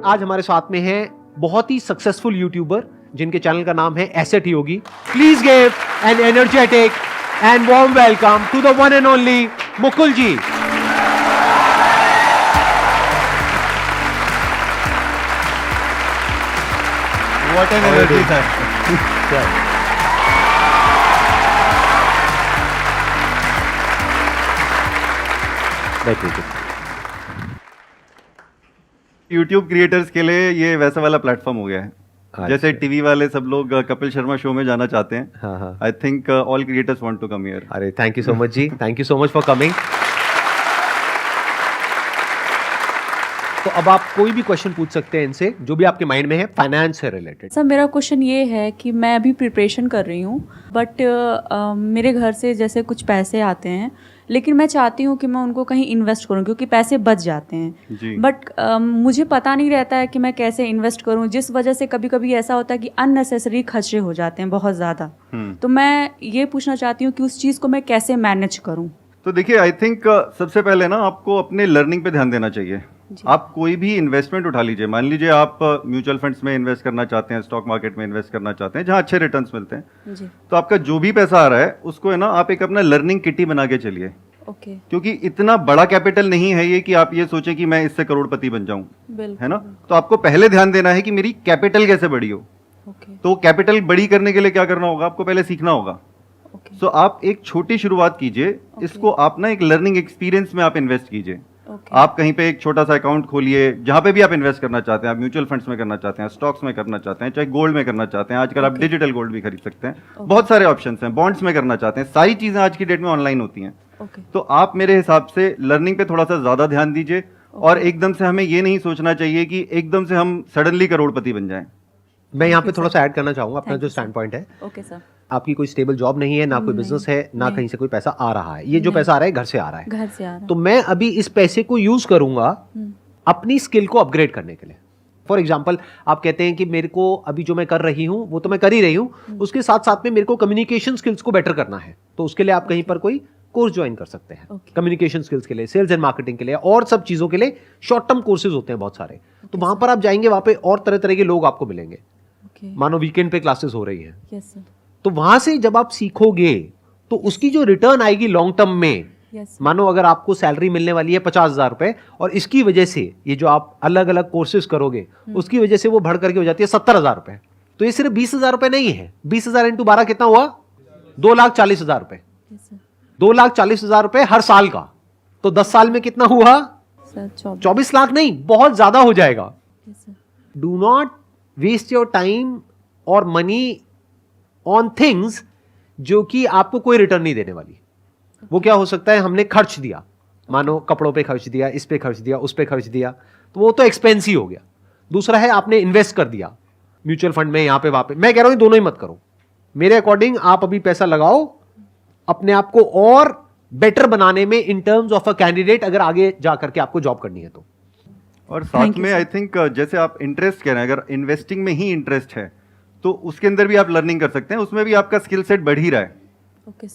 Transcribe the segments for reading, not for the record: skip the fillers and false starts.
आज हमारे साथ में है बहुत ही सक्सेसफुल यूट्यूबर जिनके चैनल का नाम है asset Yogi. Please give an energetic and warm welcome to the one and only Mukul ji. What an energy, sir. YouTube creators के लिए ये वैसा वाला प्लेटफॉर्म हो गया है जैसे टीवी वाले सब लोग कपिल शर्मा शो में जाना चाहते हैं। हाँ। I think all creators want to come here. अरे thank you so much ji, thank you so much for coming. तो अब आप कोई भी क्वेश्चन पूछ सकते हैं इनसे जो भी आपके माइंड में है फाइनेंस से रिलेटेड। सर मेरा क्वेश्चन ये है कि मैं अभी प्रिपरेशन कर रही हूँ बट मेरे घर से जैसे कुछ पैसे आते हैं लेकिन मैं चाहती हूँ कि मैं उनको कहीं इन्वेस्ट करूँ क्योंकि पैसे बच जाते हैं बट मुझे पता नहीं रहता है कि मैं कैसे इन्वेस्ट करूँ, जिस वजह से कभी कभी ऐसा होता है कि अननेसेसरी खर्चे हो जाते हैं बहुत ज़्यादा। तो मैं ये पूछना चाहती हूँ कि उस चीज़ को मैं कैसे मैनेज करूँ। तो देखिए आई थिंक सबसे पहले ना आपको अपने लर्निंग पे ध्यान देना चाहिए। आप कोई भी इन्वेस्टमेंट उठा लीजिए, मान लीजिए आप म्यूचुअल फंड्स में इन्वेस्ट करना चाहते हैं, स्टॉक मार्केट में इन्वेस्ट करना चाहते हैं जहां अच्छे रिटर्न्स मिलते हैं जी। तो आपका जो भी पैसा आ रहा है उसको है ना आप एक अपना लर्निंग किटी बना के चलिए। ओके। क्योंकि इतना बड़ा कैपिटल नहीं है ये कि आप ये सोचें कि मैं इससे करोड़पति बन जाऊं, है ना। तो आपको पहले ध्यान देना है कि मेरी कैपिटल कैसे बड़ी हो। तो कैपिटल बड़ी करने के लिए क्या करना होगा, आपको पहले सीखना होगा। सो आप एक छोटी शुरुआत कीजिए, इसको आप ना एक लर्निंग एक्सपीरियंस में आप इन्वेस्ट कीजिए। आप कहीं पे एक छोटा सा अकाउंट खोलिए जहां पे भी आप इन्वेस्ट करना चाहते हैं, आप म्यूचुअल फंड्स में करना चाहते हैं, स्टॉक्स में करना चाहते हैं, चाहे गोल्ड में करना चाहते हैं, आजकल आप डिजिटल गोल्ड भी खरीद सकते हैं, बहुत सारे ऑप्शंस हैं, बॉन्ड्स में करना चाहते हैं, सारी चीजें आज की डेट में ऑनलाइन होती हैं। तो आप मेरे हिसाब से लर्निंग पे थोड़ा सा ज्यादा ध्यान दीजिए और एकदम से हमें ये नहीं सोचना चाहिए कि एकदम से हम सडनली करोड़पति बन जाएं। मैं यहाँ पे थोड़ा सा ऐड करना चाहूंगा अपना जो स्टैंड पॉइंट है। Okay sir. आपकी कोई स्टेबल जॉब नहीं है, ना कोई बिजनेस है, ना कहीं से कोई पैसा आ रहा है, ये जो पैसा आ रहा है घर से आ रहा है। घर से आ रहा है। तो मैं अभी इस पैसे को यूज करूंगा अपनी स्किल को अपग्रेड करने के लिए। फॉर एग्जाम्पल आप कहते हैं कि मेरे को अभी जो मैं कर रही हूँ वो तो मैं कर ही रही हूँ, उसके साथ साथ में मेरे को कम्युनिकेशन स्किल्स को बेटर करना है, तो उसके लिए आप कहीं पर कोई कोर्स ज्वाइन कर सकते हैं। कम्युनिकेशन स्किल्स के लिए, सेल्स एंड मार्केटिंग के लिए और सब चीजों के लिए शॉर्ट टर्म कोर्सेज होते हैं बहुत सारे। तो वहां पर आप जाएंगे, वहां पे और तरह तरह के लोग आपको मिलेंगे। मानो वीकेंड पे क्लासेस हो रही है, तो वहां से जब आप सीखोगे तो उसकी जो रिटर्न आएगी लॉन्ग टर्म में, मानो अगर आपको सैलरी मिलने वाली है 50,000 रुपए और इसकी वजह से ये जो आप अलग अलग कोर्सेज करोगे उसकी वजह से वो बढ़ करके हो जाती है 70,000 रुपए, तो ये सिर्फ 20,000 रुपए नहीं है। 20,000 इंटू 12 कितना हुआ? 2,40,000 रुपए। 2,40,000 रुपए हर साल का, तो 10 साल में कितना हुआ? 24 लाख नहीं, बहुत ज्यादा हो जाएगा। Do not waste your time और मनी ऑन थिंग्स जो कि आपको कोई रिटर्न नहीं देने वाली। वो क्या हो सकता है, हमने खर्च दिया, मानो कपड़ों पे खर्च दिया, इस पे खर्च दिया, उस पे खर्च दिया, तो वो तो एक्सपेंस ही हो गया। दूसरा है आपने इन्वेस्ट कर दिया म्यूचुअल फंड में, यहां पे वहां पे। मैं कह रहा हूं दोनों ही मत करो। मेरे अकॉर्डिंग आप अभी पैसा लगाओ अपने आप को और बेटर बनाने में in terms of a candidate, अगर आगे जाकर के आपको जॉब करनी है तो। और साथ में आई थिंक जैसे आप इंटरेस्ट कह रहे हैं, अगर इन्वेस्टिंग में ही इंटरेस्ट है तो उसके अंदर भी आप लर्निंग कर सकते हैं, उसमें भी आपका स्किल सेट बढ़ ही रहा है।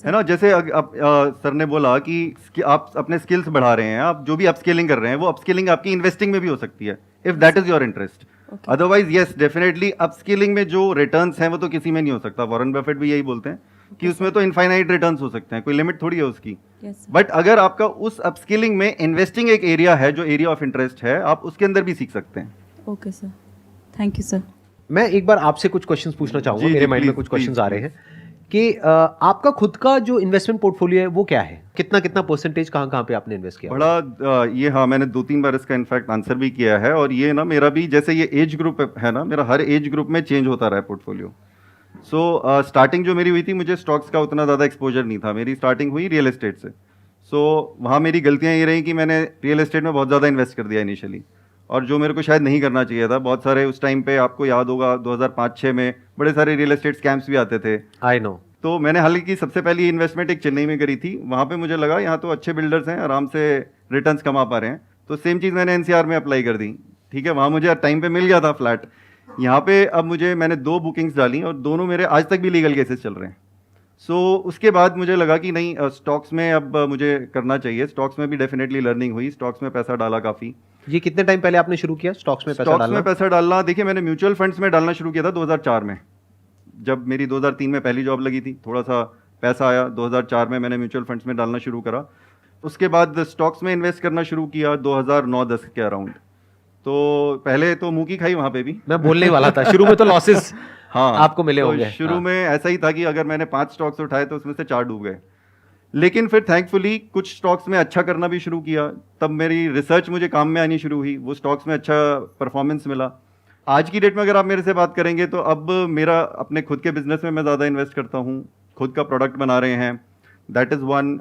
है ना। जैसे सर ने बोला कि आप अपने स्किल्स बढ़ा रहे हैं, आप जो भी अपस्किलिंग कर रहे हैं वो अपस्किलिंग आपकी इन्वेस्टिंग में भी हो सकती है if that is your interest. Otherwise yes definitely upskilling में जो रिटर्न्स हैं वो तो किसी में नहीं हो सकता। वॉरेन बफेट भी यही बोलते हैं कि उसमें तो इनफाइनाइट रिटर्न्स हो सकते हैं, कोई लिमिट थोड़ी है उसकी। बट अगर आपका उस अपस्किलिंग में इन्वेस्टिंग एक एरिया है जो एरिया ऑफ इंटरेस्ट है, आप उसके अंदर भी सीख सकते हैं। Okay sir, thank you sir. मैं एक बार आपसे कुछ क्वेश्चंस पूछना चाहूंगा, मेरे माइंड में कुछ क्वेश्चंस आ रहे हैं कि आपका खुद का जो इन्वेस्टमेंट पोर्टफोलियो है वो क्या है, कितना कितना परसेंटेज कहाँ पे आपने इन्वेस्ट किया? बड़ा ये हाँ, मैंने 2-3 बार इसका इनफैक्ट आंसर भी किया है। और ये ना मेरा भी जैसे ये एज ग्रुप है ना, मेरा हर एज ग्रुप में चेंज होता रहा है पोर्टफोलियो। सो स्टार्टिंग जो मेरी हुई थी, मुझे स्टॉक्स का उतना ज़्यादा एक्सपोजर नहीं था, मेरी स्टार्टिंग हुई रियल एस्टेट से। सो वहाँ मेरी गलतियाँ ये रही कि मैंने रियल एस्टेट में बहुत ज़्यादा इन्वेस्ट कर दिया इनिशियली, और जो मेरे को शायद नहीं करना चाहिए था। बहुत सारे उस टाइम पे आपको याद होगा 2005-6 में बड़े सारे रियल एस्टेट स्कैम्स भी आते थे। I know. तो मैंने हालांकि सबसे पहली इन्वेस्टमेंट एक चेन्नई में करी थी। वहाँ पे मुझे लगा यहाँ तो अच्छे बिल्डर्स हैं, आराम से रिटर्न्स कमा पा रहे हैं, तो सेम चीज़ मैंने एनसीआर में अप्लाई कर दी। ठीक है, वहाँ मुझे टाइम पे मिल गया था फ्लैट। यहाँ पे अब मैंने 2 बुकिंग्स डाली और दोनों मेरे आज तक भी लीगल केसेस चल रहे हैं। सो उसके बाद मुझे लगा कि नहीं, स्टॉक्स में अब मुझे करना चाहिए। स्टॉक्स में भी डेफिनेटली लर्निंग हुई, स्टॉक्स में पैसा डाला काफ़ी। ये कितने टाइम पहले आपने शुरू किया स्टॉक्स में पैसा डालना? स्टॉक्स में पैसा डालना, देखिए मैंने म्यूचुअल फंड्स में डालना शुरू किया था 2004 में, जब मेरी 2003 में पहली जॉब लगी थी। थोड़ा सा पैसा आया, 2004 में मैंने म्यूचुअल फंड्स में डालना शुरू करा। उसके बाद स्टॉक्स में इन्वेस्ट करना शुरू किया 2009-10 के अराउंड। तो पहले तो मुंह की खाई वहां पे भी, मैं बोलने वाला था, शुरू में तो लॉसेस हाँ आपको मिले तो होंगे। शुरू हाँ। में ऐसा ही था कि अगर मैंने 5 स्टॉक्स उठाए तो उसमें से 4 डूब गए। लेकिन फिर थैंकफुली कुछ स्टॉक्स में अच्छा करना भी शुरू किया, तब मेरी रिसर्च मुझे काम में आनी शुरू हुई, वो स्टॉक्स में अच्छा परफॉर्मेंस मिला। आज की डेट में अगर आप मेरे से बात करेंगे तो अब मेरा अपने खुद के बिजनेस में मैं ज़्यादा इन्वेस्ट करता हूँ, खुद का प्रोडक्ट बना रहे हैं, that is one.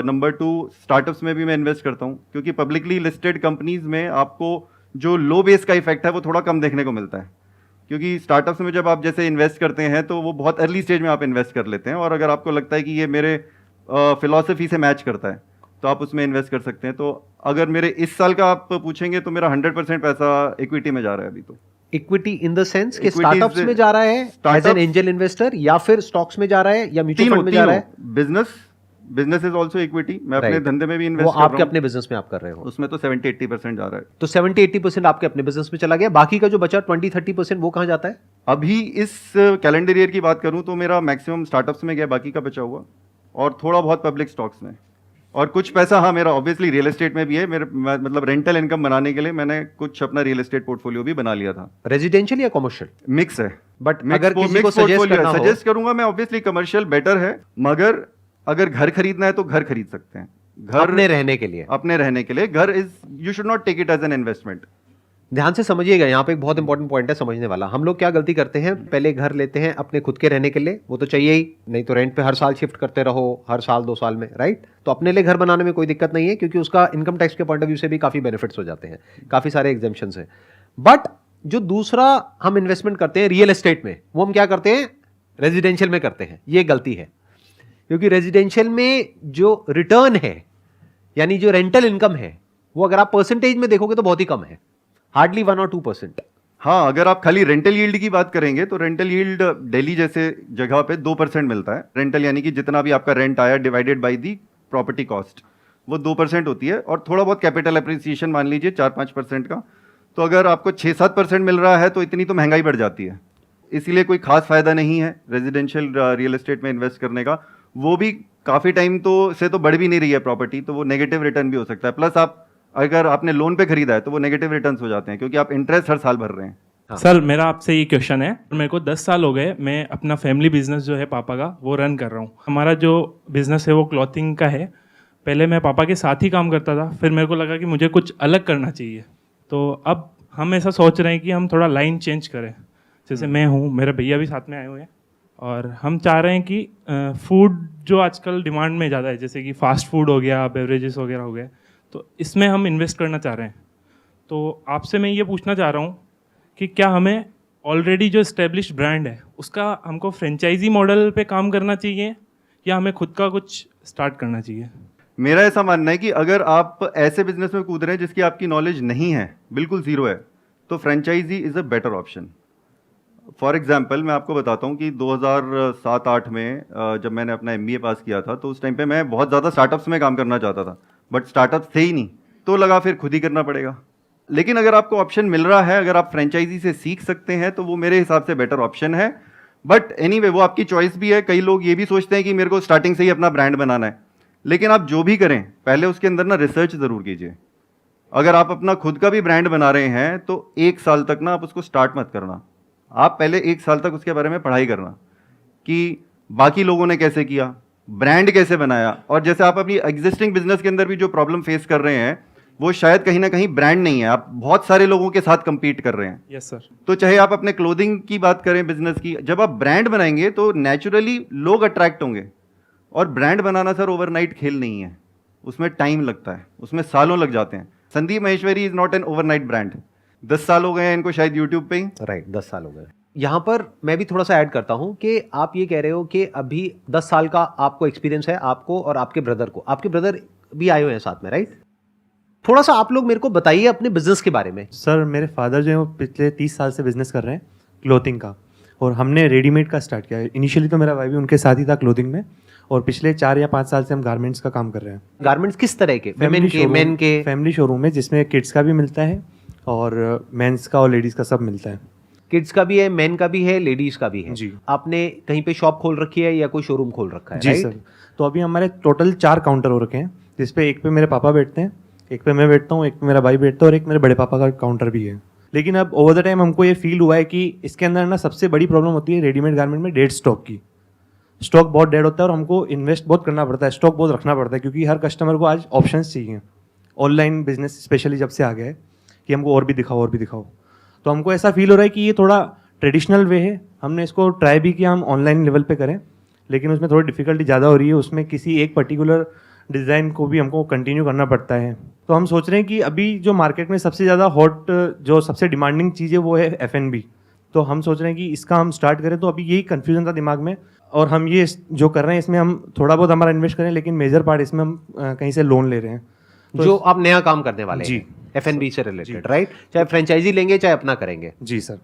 Number 2, startups में भी मैं इन्वेस्ट करता हूँ, क्योंकि पब्लिकली लिस्टेड कंपनीज में आपको जो लो बेस का इफेक्ट है वो थोड़ा कम देखने को मिलता है। क्योंकि स्टार्टअप्स में जब आप जैसे इन्वेस्ट करते हैं तो वो बहुत अर्ली स्टेज में आप इन्वेस्ट कर लेते हैं, और अगर आपको लगता है कि ये मेरे फिलॉसफी से मैच करता है तो आप उसमें इन्वेस्ट कर सकते हैं। तो अगर मेरे इस साल का आप पूछेंगे तो मेरा 100% पैसा इक्विटी में जा रहा है अभी। तो इक्विटी इन द सेंस कि Equities स्टार्टअप्स में जा रहा है एज एन एंजल इन्वेस्टर, या फिर स्टॉक्स में जा रहा है, या म्यूचुअल फंड में जा रहा है? Business is also equity. मैं अपने Right. धंधे में भी वो इन्वेस्ट कर आपके रहा हूँ, अपने बिजनेस में आप कर रहे हो, उसमें तो 70-80% जा रहा है। तो 70-80% आपके अपने बिजनेस में चला गया, बाकी का जो बचा 20-30% वो कहाँ जाता है? अभी इस कैलेंडर ईयर की बात करूं तो मेरा मैक्सिमम स्टार्टअप्स में गया, बाकी का बचा हुआ, और थोड़ा बहुत पब्लिक स्टॉक्स में, और कुछ पैसा हाँ मेरा ऑब्वियसली रियल एस्टेट में भी है। मेरे मतलब रेंटल इनकम बनाने के लिए मैंने कुछ अपना रियल एस्टेट पोर्टफोलियो भी बना लिया था। रेजिडेंशियल या कॉमर्शियल? मिक्स है, बट अगर किसी को सजेस्ट करूंगा मैं, ऑब्वियसली कमर्शियल बेटर है, मगर अगर घर खरीदना है तो घर खरीद सकते हैं। घर अपने रहने के लिए, अपने रहने के लिए घर is, you should not take it as an investment. ध्यान से समझिएगा, यहाँ पे एक बहुत इंपॉर्टेंट पॉइंट है समझने वाला। हम लोग क्या गलती करते हैं, पहले घर लेते हैं अपने खुद के रहने के लिए, वो तो चाहिए ही, नहीं तो रेंट पे हर साल शिफ्ट करते रहो, हर साल 2 साल में, राइट? तो अपने लिए घर बनाने में कोई दिक्कत नहीं है, क्योंकि उसका इनकम टैक्स के पॉइंट ऑफ व्यू से भी काफी बेनिफिट्स हो जाते हैं, काफी सारे एग्जेम्पशंस हैं। बट जो दूसरा हम इन्वेस्टमेंट करते हैं रियल एस्टेट में, वो हम क्या करते हैं, रेजिडेंशियल में करते हैं। ये गलती है, क्योंकि रेजिडेंशियल में जो रिटर्न है, यानी जो रेंटल इनकम है, वो अगर आप परसेंटेज में देखोगे तो बहुत ही कम है, हार्डली 1 और 2%। हाँ, अगर आप खाली रेंटल यील्ड की बात करेंगे तो रेंटल यील्ड दिल्ली जैसे जगह पे 2% मिलता है। रेंटल यानी कि जितना भी आपका रेंट आया divided by the property cost, वो 2% होती है, और थोड़ा बहुत कैपिटल एप्रिसिएशन मान लीजिए 4-5% का। तो अगर आपको 6-7% मिल रहा है तो इतनी तो महंगाई बढ़ जाती है, इसीलिए कोई खास फायदा नहीं है रेजिडेंशियल रियल एस्टेट में इन्वेस्ट करने का। वो भी काफ़ी टाइम तो बढ़ भी नहीं रही है प्रॉपर्टी, तो वो नेगेटिव रिटर्न भी हो सकता है। प्लस आप अगर आपने लोन पे खरीदा है तो वो नेगेटिव रिटर्न्स हो जाते हैं, क्योंकि आप इंटरेस्ट हर साल भर रहे हैं। हाँ। सर मेरा आपसे ये क्वेश्चन है, मेरे को 10 साल हो गए, मैं अपना फैमिली बिजनेस जो है पापा का वो रन कर रहा हूँ। हमारा जो बिजनेस है वो क्लॉथिंग का है। पहले मैं पापा के साथ ही काम करता था, फिर मेरे को लगा कि मुझे कुछ अलग करना चाहिए, तो अब हम ऐसा सोच रहे हैं कि हम थोड़ा लाइन चेंज करें। जैसे मैं हूँ, मेरे भैया भी साथ में आए हुए हैं, और हम चाह रहे हैं कि फूड जो आजकल डिमांड में ज़्यादा है, जैसे कि फास्ट फूड हो गया, बेवरेजेस वगैरह हो गए, तो इसमें हम इन्वेस्ट करना चाह रहे हैं। तो आपसे मैं ये पूछना चाह रहा हूँ कि क्या हमें ऑलरेडी जो इस्टेब्लिश्ड ब्रांड है उसका हमको फ्रेंचाइजी मॉडल पे काम करना चाहिए, या हमें खुद का कुछ स्टार्ट करना चाहिए? मेरा ऐसा मानना है कि अगर आप ऐसे बिजनेस में कूद रहे हैं जिसकी आपकी नॉलेज नहीं है, बिल्कुल ज़ीरो है, तो franchise is a better option. For example मैं आपको बताता हूँ कि 2007-8 में जब मैंने अपना MBA पास किया था, तो उस टाइम पे मैं बहुत ज़्यादा स्टार्टअप्स में काम करना चाहता था, बट स्टार्टअप्स थे ही नहीं, तो लगा फिर खुद ही करना पड़ेगा। लेकिन अगर आपको ऑप्शन मिल रहा है, अगर आप फ्रेंचाइजी से सीख सकते हैं, तो वो मेरे हिसाब से बेटर ऑप्शन है। बट एनीवे वो आपकी चॉइस भी है। कई लोग ये भी सोचते हैं कि मेरे को स्टार्टिंग से ही अपना ब्रांड बनाना है, लेकिन आप जो भी करें पहले उसके अंदर ना रिसर्च ज़रूर कीजिए। अगर आप अपना खुद का भी ब्रांड बना रहे हैं तो 1 साल तक ना आप उसको स्टार्ट मत करना, आप पहले 1 साल तक उसके बारे में पढ़ाई करना कि बाकी लोगों ने कैसे किया, ब्रांड कैसे बनाया। और जैसे आप अपनी एग्जिस्टिंग बिजनेस के अंदर भी जो प्रॉब्लम फेस कर रहे हैं, वो शायद कहीं ना कहीं ब्रांड नहीं है, आप बहुत सारे लोगों के साथ compete कर रहे हैं। Yes sir. तो चाहे आप अपने क्लोथिंग की बात करें, बिजनेस की, जब आप ब्रांड बनाएंगे तो नेचुरली लोग अट्रैक्ट होंगे। और ब्रांड बनाना सर ओवरनाइट खेल नहीं है, उसमें टाइम लगता है, उसमें सालों लग जाते हैं। Sandeep Maheshwari is not an overnight brand. 10 साल हो गए हैं इनको शायद यूट्यूब पे ही। राइट, 10 साल हो गए। यहाँ पर मैं भी थोड़ा सा ऐड करता हूँ कि आप ये कह रहे हो कि अभी 10 साल का आपको एक्सपीरियंस है, आपको और आपके ब्रदर को। आपके ब्रदर भी आए हुए हैं साथ में, राइट? थोड़ा सा आप लोग मेरे को बताइए अपने बिजनेस के बारे में। सर मेरे फादर जो है वो पिछले 30 साल से बिजनेस कर रहे हैं क्लोथिंग का, और हमने रेडीमेड का स्टार्ट किया है। इनिशियली तो मेरा भाई भी उनके साथ ही था क्लोथिंग में, और पिछले 4 या 5 साल से हम गारमेंट्स का काम कर रहे हैं। गारमेंट्स किस तरह के? फेमिन के, मेन के? फैमिली शोरूम है जिसमें किड्स का भी मिलता है और मेंस का और लेडीज़ का सब मिलता है। किड्स का भी है, मेन का भी है, लेडीज का भी है। जी। आपने कहीं पे शॉप खोल रखी है या कोई शोरूम खोल रखा है? जी सर। तो अभी हमारे टोटल 4 काउंटर हो रखे हैं, जिसपे एक पे मेरे पापा बैठते हैं, एक पे मैं बैठता हूँ, एक पे मेरा भाई बैठता है और एक मेरे बड़े पापा का काउंटर भी है। लेकिन अब ओवर द टाइम हमको ये फील हुआ है कि इसके अंदर ना सबसे बड़ी प्रॉब्लम होती है रेडीमेड गारमेंट में डेड स्टॉक की। स्टॉक बहुत डेड होता है और हमको इन्वेस्ट बहुत करना पड़ता है, स्टॉक बहुत रखना पड़ता है, क्योंकि हर कस्टमर को आज ऑप्शंस चाहिए। ऑनलाइन बिजनेस स्पेशली जब से आ गया है कि हमको और भी दिखाओ और भी दिखाओ, तो हमको ऐसा फील हो रहा है कि ये थोड़ा ट्रेडिशनल वे है। हमने इसको ट्राई भी किया हम ऑनलाइन लेवल पे करें, लेकिन उसमें थोड़ी डिफिकल्टी ज़्यादा हो रही है। उसमें किसी एक पर्टिकुलर डिज़ाइन को भी हमको कंटिन्यू करना पड़ता है। तो हम सोच रहे हैं कि अभी जो मार्केट में सबसे ज़्यादा हॉट, जो सबसे डिमांडिंग चीज़ है वो है F&B। तो हम सोच रहे हैं कि इसका हम स्टार्ट करें। तो अभी यही कन्फ्यूजन था दिमाग में, और हम ये जो कर रहे हैं इसमें हम थोड़ा बहुत हमारा इन्वेस्ट करें, लेकिन मेजर पार्ट इसमें हम कहीं से लोन ले रहे हैं। तो जो आप नया काम करने वाले जी। हैं F&B से रिलेटेड, राइट? चाहे फ्रेंचाइजी लेंगे चाहे अपना करेंगे। जी सर।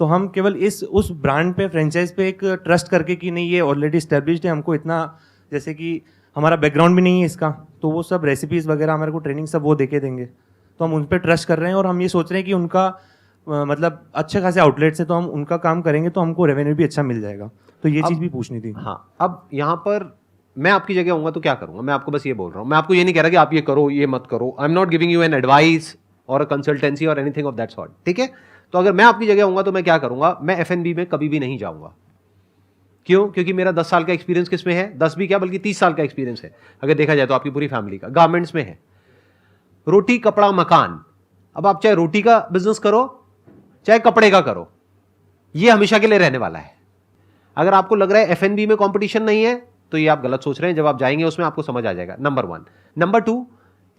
तो हम केवल उस ब्रांड पे, फ्रेंचाइज पे एक ट्रस्ट करके कि नहीं ये ऑलरेडी एस्टेब्लिश्ड है, हमको इतना, जैसे कि हमारा बैकग्राउंड भी नहीं है इसका, तो वो सब रेसिपीज़ वगैरह हमारे को ट्रेनिंग सब वो देके देंगे। तो हम उन पर ट्रस्ट कर रहे हैं और हम ये सोच रहे हैं कि उनका मतलब अच्छे खासे आउटलेट्स है, तो हम उनका काम करेंगे तो हमको रेवेन्यू भी अच्छा मिल जाएगा। तो ये चीज़ भी पूछनी थी। हाँ, अब यहाँ पर मैं आपकी जगह होऊंगा तो क्या करूंगा? मैं आपको बस ये बोल रहा हूँ, मैं आपको ये नहीं कह रहा कि आप ये करो ये मत करो। I am not giving you an advice और अ कंसल्टेंसी और एनीथिंग ऑफ दैट सॉर्ट, ठीक है? तो अगर मैं आपकी जगह होऊंगा तो मैं क्या करूंगा? मैं F&B में कभी भी नहीं जाऊंगा। क्यों? क्योंकि मेरा 10 साल का एक्सपीरियंस किस में है? 10 भी क्या बल्कि 30 साल का एक्सपीरियंस है अगर देखा जाए तो आपकी पूरी फैमिली का। गारमेंट्स में है, रोटी कपड़ा मकान। अब आप चाहे रोटी का बिजनेस करो चाहे कपड़े का करो, ये हमेशा के लिए रहने वाला है। अगर आपको लग रहा है F&B में कंपटीशन नहीं है तो ये आप गलत सोच रहे हैं। जब आप जाएंगे उसमें आपको समझ आ जाएगा, नंबर 1। नंबर 2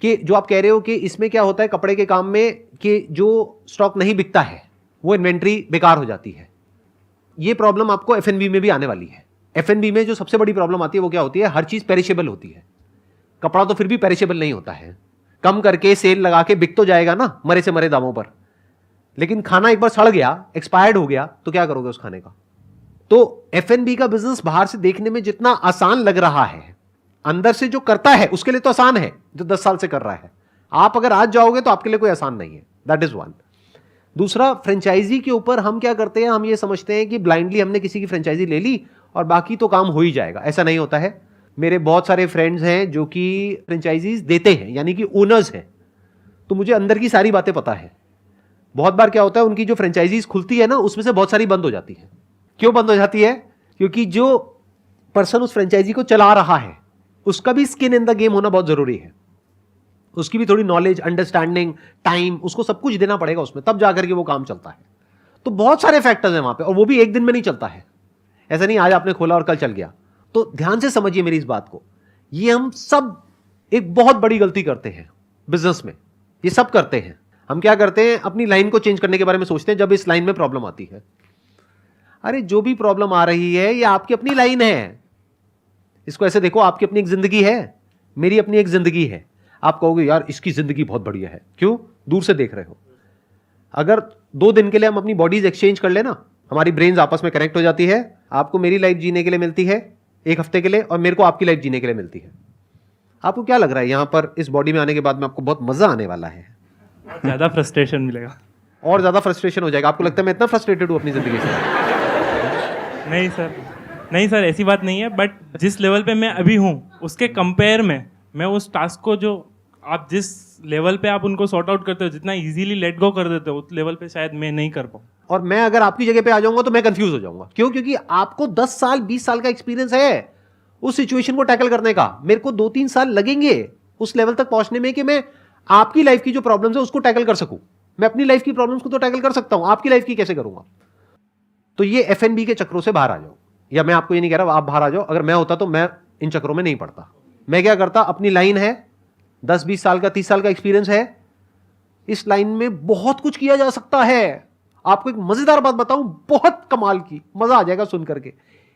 कि जो आप कह रहे हो कि इसमें क्या होता है कपड़े के काम में कि जो स्टॉक नहीं बिकता है वो इन्वेंट्री बेकार हो जाती है। ये प्रॉब्लम आपको F&B में भी आने वाली है। F&B में जो सबसे बड़ी प्रॉब्लम आती है वो क्या होती है? हर चीज पेरिशेबल होती है। कपड़ा तो फिर भी पेरिशेबल नहीं होता है, कम करके सेल लगा के बिक तो जाएगा ना मरे से मरे दामों पर, लेकिन खाना एक बार सड़ गया, एक्सपायर्ड हो गया, तो क्या करोगे उस खाने का? तो F&B का बिजनेस बाहर से देखने में जितना आसान लग रहा है, अंदर से जो करता है उसके लिए तो आसान है, जो 10 साल से कर रहा है। आप अगर आज जाओगे तो आपके लिए कोई आसान नहीं है। That is 1। दूसरा, फ्रेंचाइजी के ऊपर हम क्या करते हैं? हम ये समझते हैं कि ब्लाइंडली हमने किसी की फ्रेंचाइजी ले ली और बाकी तो काम हो ही जाएगा। ऐसा नहीं होता है। मेरे बहुत सारे फ्रेंड्स हैं जो कि फ्रेंचाइजीज देते हैं, यानी कि ओनर्स हैं, तो मुझे अंदर की सारी बातें पता है। बहुत बार क्या होता है, उनकी जो फ्रेंचाइजीज खुलती है ना उसमें से बहुत सारी बंद हो जाती है। क्यों बंद हो जाती है? क्योंकि जो पर्सन उस फ्रेंचाइजी को चला रहा है उसका भी स्किन इन द गेम होना बहुत जरूरी है। उसकी भी थोड़ी नॉलेज, अंडरस्टैंडिंग, टाइम, उसको सब कुछ देना पड़ेगा उसमें, तब जाकर के वो काम चलता है। तो बहुत सारे फैक्टर्स हैं वहां पे, और वो भी एक दिन में नहीं चलता है। ऐसा नहीं आज आपने खोला और कल चल गया। तो ध्यान से समझिए मेरी इस बात को। ये हम सब एक बहुत बड़ी गलती करते हैं बिजनेस में। ये सब करते हैं। हम क्या करते हैं? अपनी लाइन को चेंज करने के बारे में सोचते हैं जब इस लाइन में प्रॉब्लम आती है। अरे जो भी प्रॉब्लम आ रही है ये आपकी अपनी लाइन है। इसको ऐसे देखो, आपकी अपनी एक जिंदगी है, मेरी अपनी एक जिंदगी है। आप कहोगे यार इसकी जिंदगी बहुत बढ़िया है, क्यों? दूर से देख रहे हो। अगर 2 दिन के लिए हम अपनी बॉडीज एक्सचेंज कर लेना, हमारी ब्रेन्स आपस में कनेक्ट हो जाती है। आपको मेरी लाइफ जीने के लिए मिलती है 1 हफ्ते के लिए, और मेरे को आपकी लाइफ जीने के लिए मिलती है। आपको क्या लग रहा है यहां पर इस बॉडी में आने के बाद में आपको बहुत मजा आने वाला है? ज़्यादा फ्रस्ट्रेशन मिलेगा और ज्यादा फ्रस्ट्रेशन हो जाएगा। आपको लगता है मैं इतना फ्रस्ट्रेटेड हूं अपनी जिंदगी से? नहीं सर ऐसी बात नहीं है, बट जिस लेवल पे मैं अभी हूँ उसके कंपेयर में मैं उस टास्क को, जो आप जिस लेवल पे आप उनको सॉर्ट आउट करते हो, जितना इजीली लेट गो कर देते हो, उस लेवल पे शायद मैं नहीं कर पाऊँ। और मैं अगर आपकी जगह पे आ जाऊंगा तो मैं कंफ्यूज हो जाऊंगा। क्यों? क्योंकि आपको 10 साल 20 साल का एक्सपीरियंस है उस सिचुएशन को टैकल करने का। मेरे को 2-3 साल लगेंगे उस लेवल तक पहुंचने में कि मैं आपकी लाइफ की जो प्रॉब्लम्स है उसको टैकल कर सकूं। मैं अपनी लाइफ की प्रॉब्लम्स को तो टैकल कर सकता हूं, आपकी लाइफ की कैसे करूंगा? तो ये F&B के चक्रों से बाहर आ जाओ। या मैं आपको ये नहीं कह रहा आप बाहर आ जाओ, अगर मैं होता तो मैं इन चक्रों में नहीं पड़ता। मैं क्या करता, अपनी लाइन है, 10-20 साल का 30 साल का एक्सपीरियंस है, इस लाइन में बहुत कुछ किया जा सकता है। आपको एक मजेदार बात बताऊं, बहुत कमाल की, मजा आ जाएगा सुन करके।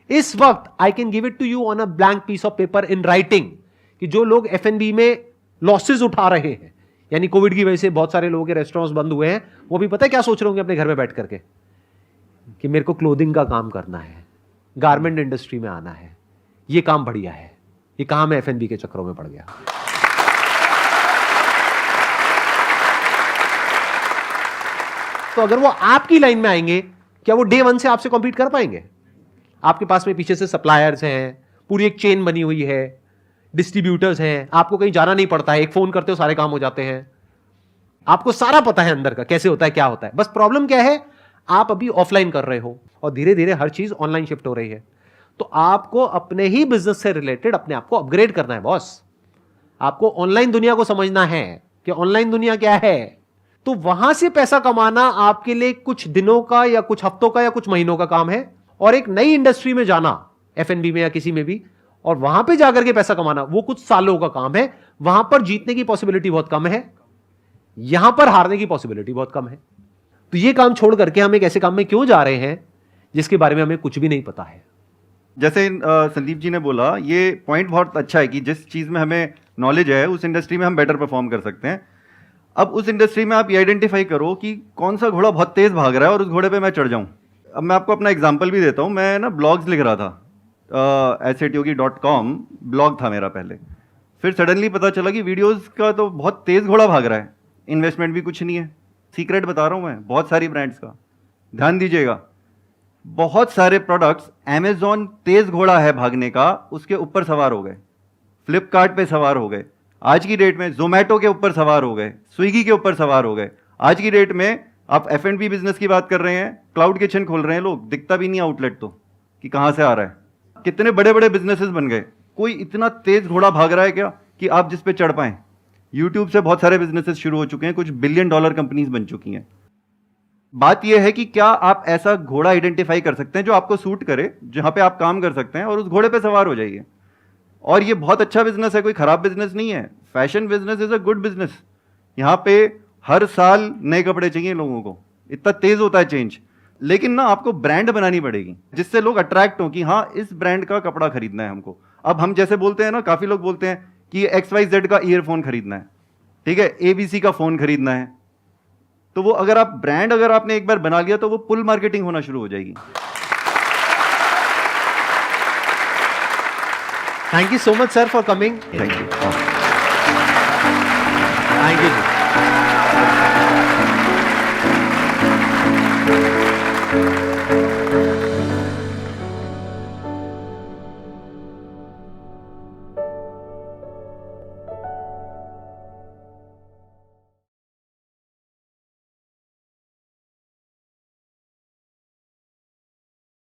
इस वक्त I can give it to you on a blank piece of paper in writing कि जो लोग F&B में लॉसेज उठा रहे हैं, यानी कोविड की वजह से बहुत सारे लोगों के रेस्टोरेंट्स बंद हुए हैं, वो भी पता है क्या सोच रहे होंगे अपने घर में बैठ करके? कि मेरे को क्लोथिंग का काम करना है, गारमेंट इंडस्ट्री में आना है, ये काम बढ़िया है, ये कहां मैं F&B के चक्करों में पड़ गया। तो अगर वो आपकी लाइन में आएंगे, क्या वो डे 1 से आपसे कॉम्पीट कर पाएंगे? आपके पास में पीछे से सप्लायर्स हैं, पूरी एक चेन बनी हुई है, डिस्ट्रीब्यूटर्स हैं, आपको कहीं जाना नहीं पड़ता है, एक फोन करते हो सारे काम हो जाते हैं, आपको सारा पता है अंदर का कैसे होता है, क्या होता है। बस प्रॉब्लम क्या है, आप अभी ऑफलाइन कर रहे हो और धीरे धीरे हर चीज ऑनलाइन शिफ्ट हो रही है। तो आपको अपने ही बिजनेस से रिलेटेड अपने आप को अपग्रेड करना है बॉस। आपको ऑनलाइन दुनिया को समझना है कि ऑनलाइन दुनिया क्या है। तो वहां से पैसा कमाना आपके लिए कुछ दिनों का या कुछ हफ्तों का या कुछ महीनों का काम है, और एक नई इंडस्ट्री में जाना F&B में या किसी में भी, और वहां पे जाकर के पैसा कमाना, वो कुछ सालों का काम है। वहां पर जीतने की पॉसिबिलिटी बहुत कम है, यहां पर हारने की पॉसिबिलिटी बहुत कम है। तो ये काम छोड़ करके हम एक ऐसे काम में क्यों जा रहे हैं जिसके बारे में हमें कुछ भी नहीं पता है। जैसे संदीप जी ने बोला, ये पॉइंट बहुत अच्छा है कि जिस चीज़ में हमें नॉलेज है उस इंडस्ट्री में हम बेटर परफॉर्म कर सकते हैं। अब उस इंडस्ट्री में आप ये आइडेंटिफाई करो कि कौन सा घोड़ा बहुत तेज़ भाग रहा है और उस घोड़े पे मैं चढ़ जाऊं। अब मैं आपको अपना एग्जांपल भी देता हूं। मैं ना ब्लॉग्स लिख रहा था, assetyogi.com ब्लॉग था मेरा पहले। फिर सडनली पता चला कि वीडियोस का तो बहुत तेज़ घोड़ा भाग रहा है, इन्वेस्टमेंट भी कुछ नहीं है। सीक्रेट बता रहा हूं मैं, बहुत सारी ब्रांड्स का ध्यान दीजिएगा। बहुत सारे प्रोडक्ट्स अमेजॉन तेज घोड़ा है भागने का, उसके ऊपर सवार हो गए, फ्लिपकार्ट पे सवार हो गए, आज की डेट में जोमेटो के ऊपर सवार हो गए, स्विगी के ऊपर सवार हो गए। आज की डेट में आप F&B बिजनेस की बात कर रहे हैं, क्लाउड किचन खोल रहे हैं लोग, दिखता भी नहीं आउटलेट तो कि कहां से आ रहा है। कितने बड़े बड़े बिजनेसेस बन गए। कोई इतना तेज घोड़ा भाग रहा है क्या कि आप जिस पे चढ़ पाएं। यूट्यूब से बहुत सारे बिजनेसेस शुरू हो चुके हैं, कुछ $1 बिलियन कंपनीज बन चुकी हैं। बात यह है कि क्या आप ऐसा घोड़ा आइडेंटिफाई कर सकते हैं जो आपको सूट करे, जहां पे आप काम कर सकते हैं, और उस घोड़े पे सवार हो जाइए। और ये बहुत अच्छा बिजनेस है, कोई खराब बिजनेस नहीं है। Fashion business is a good business. यहाँ पे हर साल नए कपड़े चाहिए लोगों को, इतना तेज होता है चेंज। लेकिन ना आपको ब्रांड बनानी पड़ेगी जिससे लोग अट्रैक्ट हो कि हाँ इस ब्रांड का कपड़ा खरीदना है हमको। अब हम जैसे बोलते हैं ना, काफी लोग बोलते हैं कि XYZ का ईयरफोन खरीदना है, ठीक है, ABC का फोन खरीदना है। तो वो अगर आप ब्रांड अगर आपने एक बार बना लिया तो वो पुल मार्केटिंग होना शुरू हो जाएगी। Thank you so much sir for coming. Thank you. Thank you.